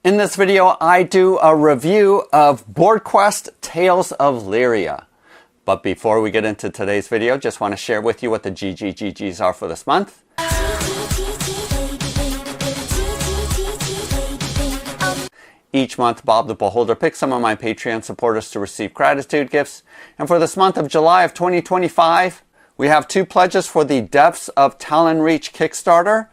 In this video, I do a review of BoardQuest Tales of Liria. But before we get into today's video, just want to share with you what the GGGGs are for this month. Each month, Bob the Beholder picks some of my Patreon supporters to receive gratitude gifts. And for this month of July of 2025, we have 2 pledges for the Depths of Talonreach Kickstarter.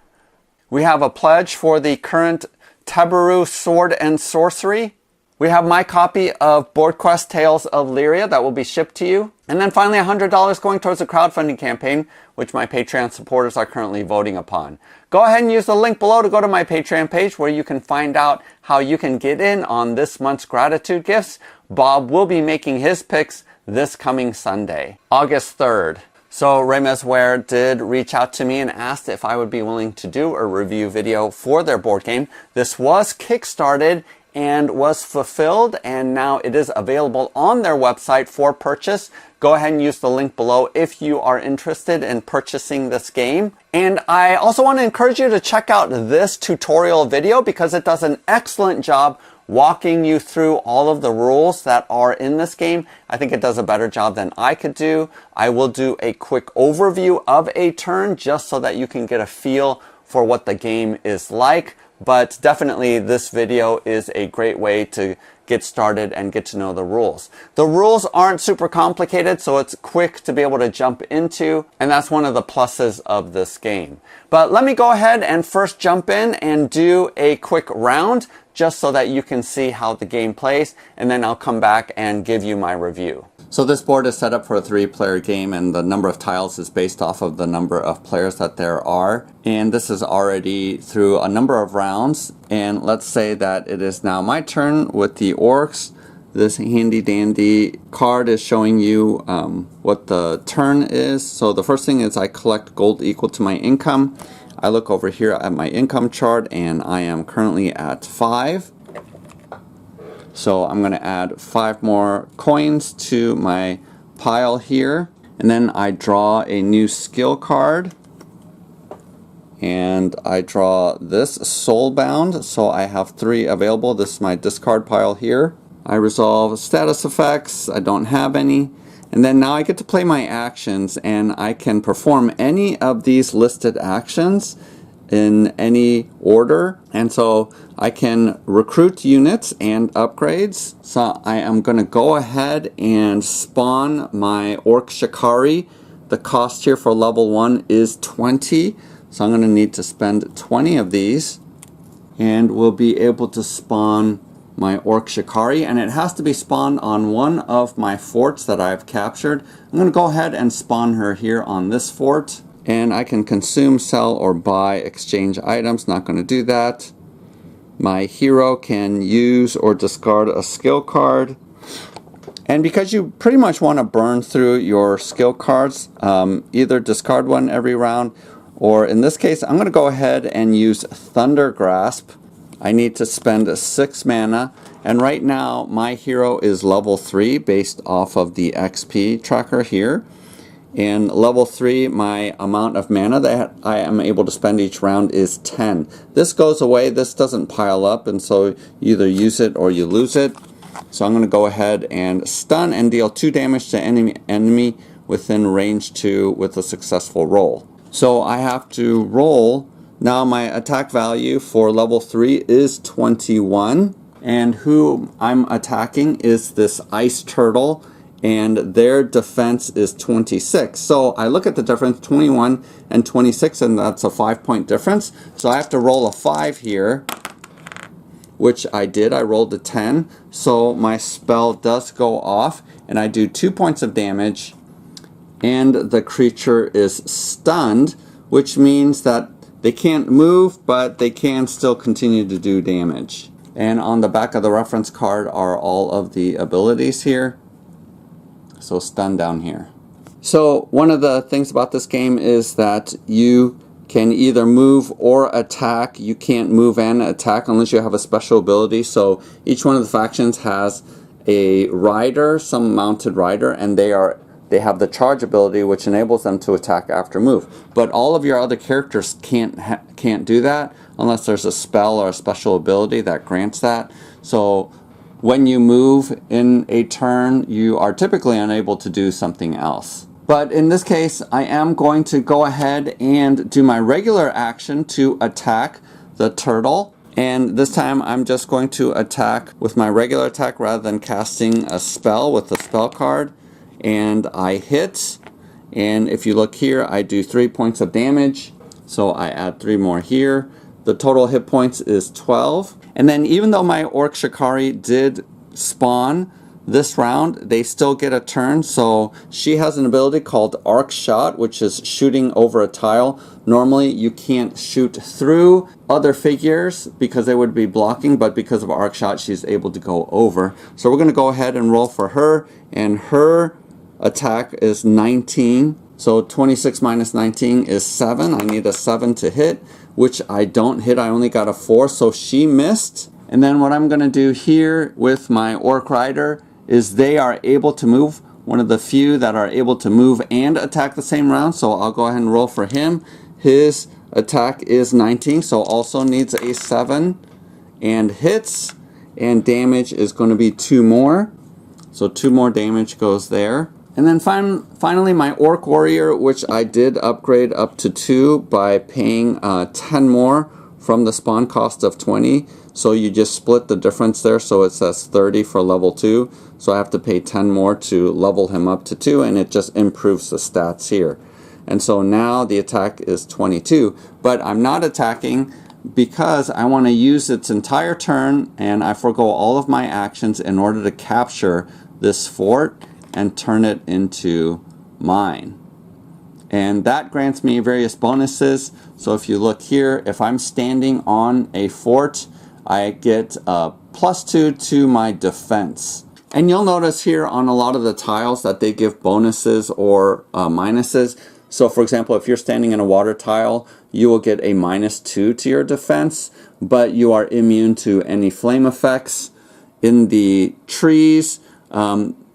We have a pledge for the current Tabaru Sword and Sorcery. We have my copy of BoardQuest Tales of Liria that will be shipped to you. And then finally $100 going towards a crowdfunding campaign, which my Patreon supporters are currently voting upon. Go ahead and use the link below to go to my Patreon page where you can find out how you can get in on this month's gratitude gifts. Bob will be making his picks this coming Sunday, August 3rd. So Remez Ware did reach out to me and asked if I would be willing to do a review video for their board game. This was kickstarted and was fulfilled, and now it is available on their website for purchase. Go ahead and use the link below if you are interested in purchasing this game. And I also want to encourage you to check out this tutorial video because it does an excellent job walking you through all of the rules that are in this game. I think it does a better job than I could do. I will do a quick overview of a turn just so that you can get a feel for what the game is like. But definitely this video is a great way to get started and get to know the rules. The rules aren't super complicated, so it's quick to be able to jump into, and that's one of the pluses of this game. But let me go ahead and first jump in and do a quick round just so that you can see how the game plays, and then I'll come back and give you my review. So this board is set up for a 3-player game, and the number of tiles is based off of the number of players that there are. And this is already through a number of rounds. And let's say that it is now my turn with the orcs. This handy dandy card is showing you what the turn is. So the first thing is I collect gold equal to my income. I look over here at my income chart and I am currently at 5. So I'm going to add 5 more coins to my pile here. And then I draw a new skill card. And I draw this Soulbound. So I have 3 available. This is my discard pile here. I resolve status effects. I don't have any. And then now I get to play my actions. And I can perform any of these listed actions in any order. And so I can recruit units and upgrades. So I am going to go ahead and spawn my Orc Shikari. The cost here for level 1 is 20. So I'm going to need to spend 20 of these. And we'll be able to spawn my Orc Shikari. And it has to be spawned on one of my forts that I've captured. I'm going to go ahead and spawn her here on this fort. And I can consume, sell, or buy, exchange items. Not going to do that. My hero can use or discard a skill card. And because you pretty much want to burn through your skill cards, either discard one every round, or in this case, I'm going to go ahead and use Thunder Grasp. I need to spend 6 mana. And right now, my hero is level 3 based off of the XP tracker here. And level 3, my amount of mana that I am able to spend each round is 10. This goes away, this doesn't pile up, and so you either use it or you lose it. So I'm going to go ahead and stun and deal 2 damage to enemy within range 2 with a successful roll. So I have to roll. Now my attack value for level 3 is 21. And who I'm attacking is this ice turtle. And their defense is 26. So I look at the difference, 21 and 26, and that's a 5-point difference. So I have to roll a 5 here, which I did. I rolled a 10. So my spell does go off, and I do 2 points of damage, and the creature is stunned, which means that they can't move, but they can still continue to do damage. And on the back of the reference card are all of the abilities here. So stun down here. So one of the things about this game is that you can either move or attack. You can't move and attack unless you have a special ability. So each one of the factions has a rider, some mounted rider, and they are they have the charge ability, which enables them to attack after move. But all of your other characters can't do that unless there's a spell or a special ability that grants that. So when you move in a turn, you are typically unable to do something else. But in this case, I am going to go ahead and do my regular action to attack the turtle. And this time I'm just going to attack with my regular attack rather than casting a spell with the spell card. And I hit, and if you look here, I do 3 points of damage, so I add 3 more here. The total hit points is 12. And then even though my Orc Shikari did spawn this round, they still get a turn. So she has an ability called Arc Shot, which is shooting over a tile. Normally you can't shoot through other figures because they would be blocking, but because of Arc Shot, she's able to go over. So we're going to go ahead and roll for her, and her attack is 19. So 26 minus 19 is 7. I need a 7 to hit, which I don't hit. I only got a 4, so she missed. And then what I'm going to do here with my Orc Rider is they are able to move, one of the few that are able to move and attack the same round. So I'll go ahead and roll for him. His attack is 19, so also needs a 7 and hits, and damage is going to be 2 more. So 2 more damage goes there. And then finally my Orc Warrior, which I did upgrade up to 2 by paying 10 more from the spawn cost of 20. So you just split the difference there, so it says 30 for level 2. So I have to pay 10 more to level him up to 2, and it just improves the stats here. And so now the attack is 22. But I'm not attacking because I want to use its entire turn, and I forego all of my actions in order to capture this fort and turn it into mine. And that grants me various bonuses. So if you look here, if I'm standing on a fort, I get a +2 to my defense. And you'll notice here on a lot of the tiles that they give bonuses or minuses. So for example, if you're standing in a water tile, you will get a -2 to your defense, but you are immune to any flame effects. In the trees,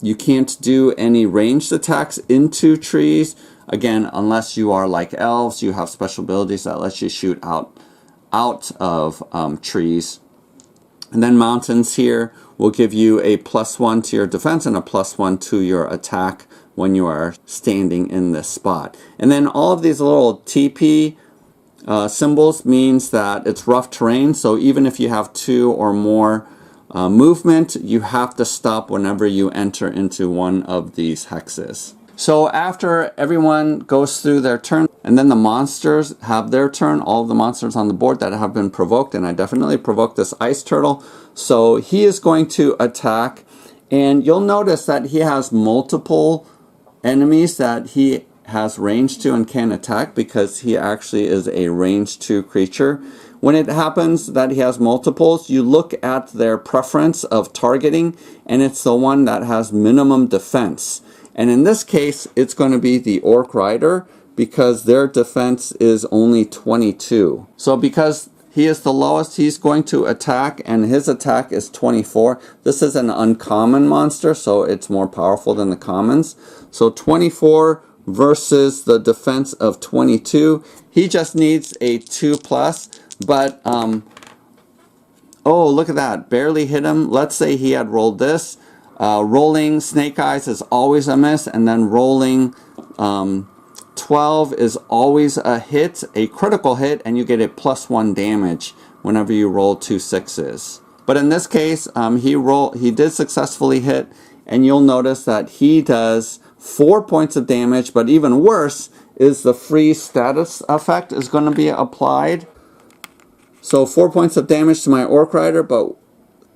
you can't do any ranged attacks into trees. Again, unless you are like elves, you have special abilities that let you shoot out of trees. And then mountains here will give you a +1 to your defense and a +1 to your attack when you are standing in this spot. And then all of these little TP symbols means that it's rough terrain. So even if you have 2 or more movement, you have to stop whenever you enter into one of these hexes. So after everyone goes through their turn, and then the monsters have their turn, all of the monsters on the board that have been provoked, and I definitely provoked this ice turtle. So he is going to attack, and you'll notice that he has multiple enemies that he has range to and can attack because he actually is a range 2 creature. When it happens that he has multiples, you look at their preference of targeting, and it's the one that has minimum defense. And in this case, it's going to be the Orc Rider because their defense is only 22. So because he is the lowest, he's going to attack, and his attack is 24. This is an uncommon monster, so it's more powerful than the commons. So 24 versus the defense of 22. He just needs a 2+, but oh, look at that, barely hit him. Let's say he had rolled this. Rolling Snake Eyes is always a miss, and then rolling 12 is always a hit, a critical hit, and you get a +1 damage whenever you roll 2 6s. But in this case, he did successfully hit, and you'll notice that he does 4 points of damage, but even worse is the freeze status effect is going to be applied. So 4 points of damage to my Orc Rider, but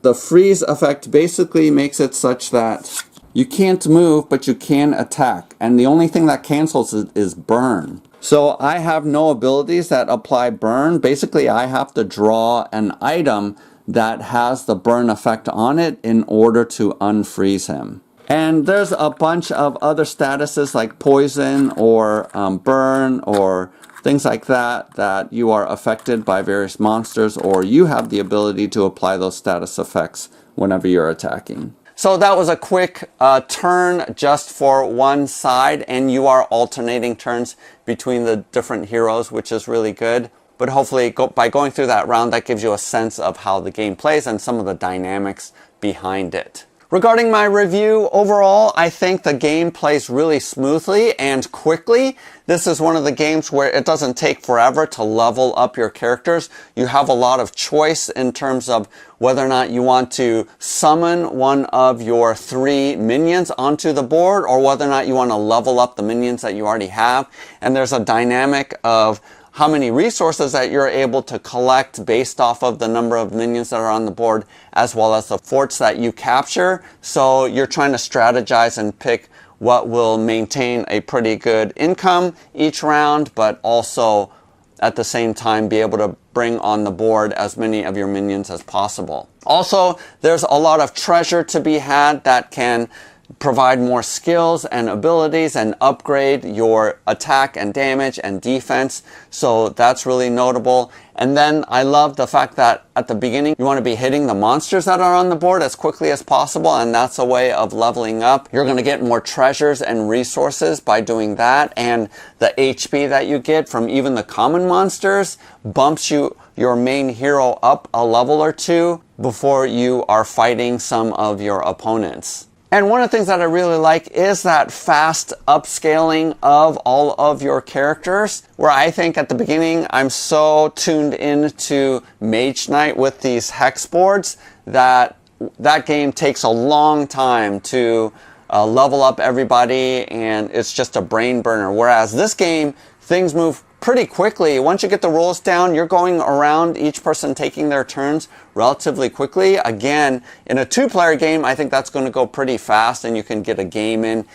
the freeze effect basically makes it such that you can't move, but you can attack. And the only thing that cancels is burn. So I have no abilities that apply burn. Basically, I have to draw an item that has the burn effect on it in order to unfreeze him. And there's a bunch of other statuses like poison or burn or things like that, that you are affected by various monsters, or you have the ability to apply those status effects whenever you're attacking. So that was a quick turn just for one side, and you are alternating turns between the different heroes, which is really good. But hopefully by going through that round, that gives you a sense of how the game plays and some of the dynamics behind it. Regarding my review, overall, I think the game plays really smoothly and quickly. This is one of the games where it doesn't take forever to level up your characters. You have a lot of choice in terms of whether or not you want to summon one of your 3 minions onto the board or whether or not you want to level up the minions that you already have. And there's a dynamic of how many resources that you're able to collect based off of the number of minions that are on the board, as well as the forts that you capture. So you're trying to strategize and pick what will maintain a pretty good income each round, but also at the same time be able to bring on the board as many of your minions as possible. Also, there's a lot of treasure to be had that can provide more skills and abilities and upgrade your attack and damage and defense. So that's really notable. And then I love the fact that at the beginning you want to be hitting the monsters that are on the board as quickly as possible, and that's a way of leveling up. You're going to get more treasures and resources by doing that, and the HP that you get from even the common monsters bumps your main hero up a level or 2 before you are fighting some of your opponents. And one of the things that I really like is that fast upscaling of all of your characters, where I think at the beginning I'm so tuned into Mage Knight with these hex boards that game takes a long time to level up everybody, and it's just a brain burner. Whereas this game, things move pretty quickly. Once you get the rules down, you're going around each person taking their turns relatively quickly. Again, in a 2-player game, I think that's going to go pretty fast, and you can get a game in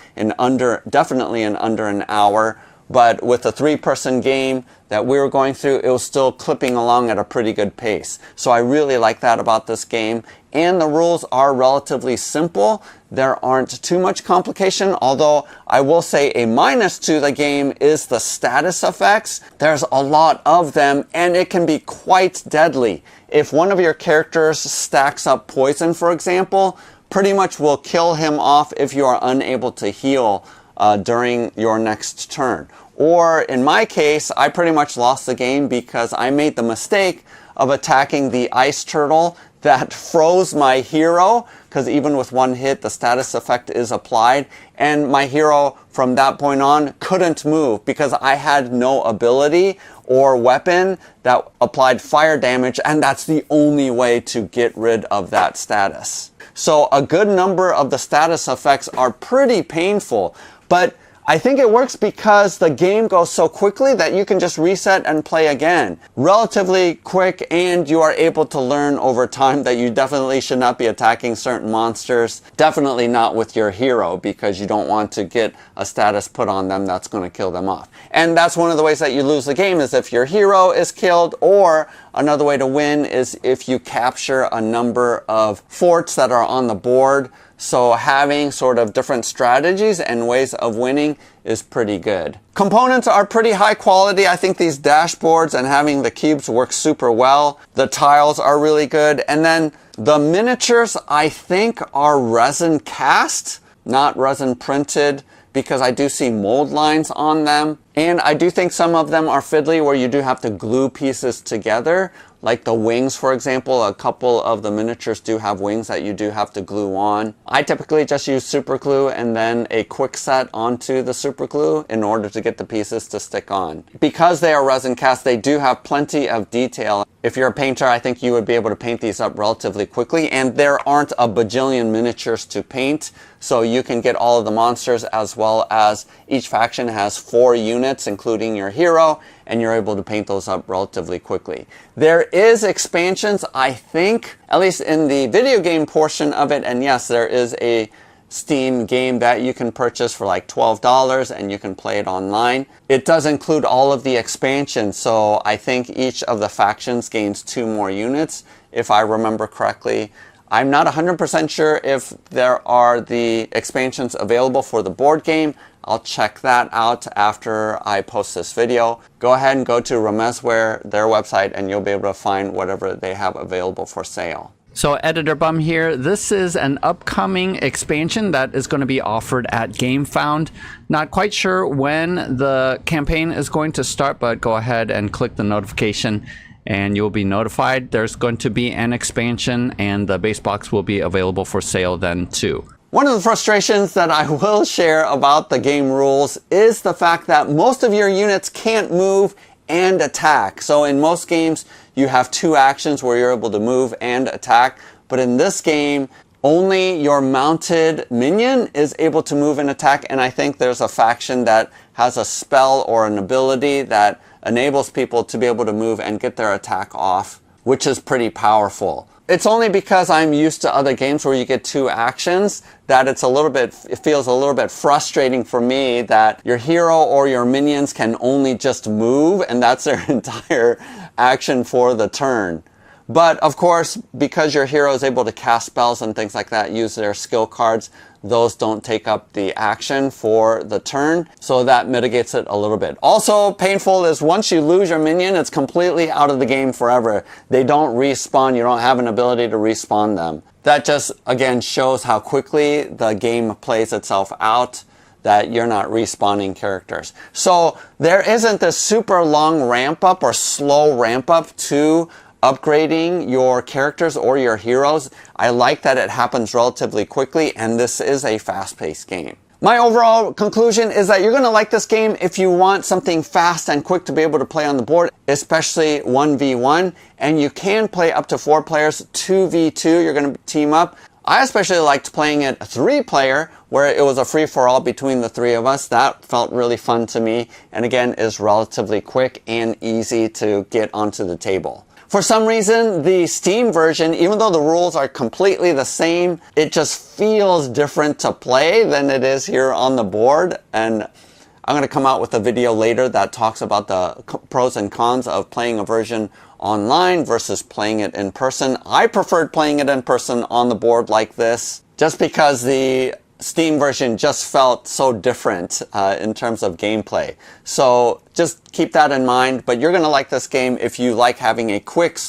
definitely in under an hour. But with a 3-person game that we were going through, it was still clipping along at a pretty good pace. So I really like that about this game. And the rules are relatively simple. There aren't too much complication, although I will say a minus to the game is the status effects. There's a lot of them, and it can be quite deadly. If one of your characters stacks up poison, for example, pretty much will kill him off if you are unable to heal during your next turn. Or in my case, I pretty much lost the game because I made the mistake of attacking the ice turtle that froze my hero, because even with one hit, the status effect is applied, and my hero from that point on couldn't move because I had no ability or weapon that applied fire damage, and that's the only way to get rid of that status. So a good number of the status effects are pretty painful, but I think it works because the game goes so quickly that you can just reset and play again. Relatively quick, and you are able to learn over time that you definitely should not be attacking certain monsters. Definitely not with your hero, because you don't want to get a status put on them that's going to kill them off. And that's one of the ways that you lose the game, is if your hero is killed, or another way to win is if you capture a number of forts that are on the board. So having sort of different strategies and ways of winning is pretty good. Components are pretty high quality. I think these dashboards and having the cubes work super well. The tiles are really good. And then the miniatures, I think, are resin cast, not resin printed, because I do see mold lines on them. And I do think some of them are fiddly, where you do have to glue pieces together. Like the wings, for example, a couple of the miniatures do have wings that you do have to glue on. I typically just use super glue and then a quick set onto the super glue in order to get the pieces to stick on. Because they are resin cast, they do have plenty of detail. If you're a painter, I think you would be able to paint these up relatively quickly, and there aren't a bajillion miniatures to paint, so you can get all of the monsters, as well as each faction has 4 units, including your hero, and you're able to paint those up relatively quickly. There is expansions, I think, at least in the video game portion of it, and yes, there is a Steam game that you can purchase for like $12 and you can play it online. It does include all of the expansions, so I think each of the factions gains 2 more units, if I remember correctly. I'm not 100% sure if there are the expansions available for the board game. I'll check that out after I post this video. Go ahead and go to Ramezware, their website, and you'll be able to find whatever they have available for sale. So Editor Bum here, this is an upcoming expansion that is going to be offered at GameFound. Not quite sure when the campaign is going to start, but go ahead and click the notification and you'll be notified. There's going to be an expansion and the base box will be available for sale then too. One of the frustrations that I will share about the game rules is the fact that most of your units can't move and attack. So in most games, you have two actions where you're able to move and attack. But in this game, only your mounted minion is able to move and attack. And I think there's a faction that has a spell or an ability that enables people to be able to move and get their attack off, which is pretty powerful. It's only because I'm used to other games where you get two actions that it feels a little bit frustrating for me that your hero or your minions can only just move and that's their entire action for the turn. But of course, because your hero is able to cast spells and things like that, use their skill cards, those don't take up the action for the turn, so that mitigates it a little bit. Also painful is once you lose your minion, it's completely out of the game forever. They don't respawn, you don't have an ability to respawn them. That just, again, shows how quickly the game plays itself out, that you're not respawning characters. So there isn't this super long ramp up or slow ramp up to upgrading your characters or your heroes. I like that it happens relatively quickly, and this is a fast-paced game. My overall conclusion is that you're going to like this game if you want something fast and quick to be able to play on the board, especially 1v1, and you can play up to 4 players, 2v2, you're going to team up. I especially liked playing it 3-player, where it was a free-for-all between the 3 of us. That felt really fun to me, and again, is relatively quick and easy to get onto the table. For some reason, the Steam version, even though the rules are completely the same, it just feels different to play than it is here on the board. And I'm going to come out with a video later that talks about the pros and cons of playing a version online versus playing it in person. I preferred playing it in person on the board like this, just because the Steam version just felt so different in terms of gameplay. So just keep that in mind, but you're going to like this game if you like having a quick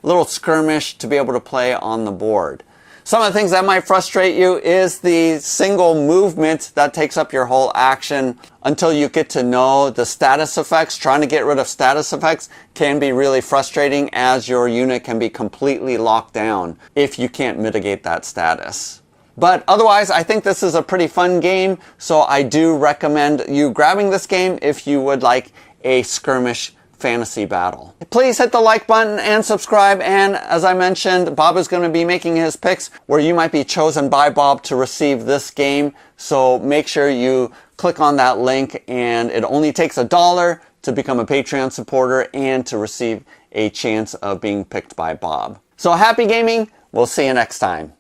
little skirmish to be able to play on the board. Some of the things that might frustrate you is the single movement that takes up your whole action until you get to know the status effects. Trying to get rid of status effects can be really frustrating, as your unit can be completely locked down if you can't mitigate that status. But otherwise, I think this is a pretty fun game, so I do recommend you grabbing this game if you would like a skirmish fantasy battle. Please hit the like button and subscribe, and as I mentioned, Bob is going to be making his picks where you might be chosen by Bob to receive this game, so make sure you click on that link, and it only takes $1 to become a Patreon supporter and to receive a chance of being picked by Bob. So happy gaming, we'll see you next time.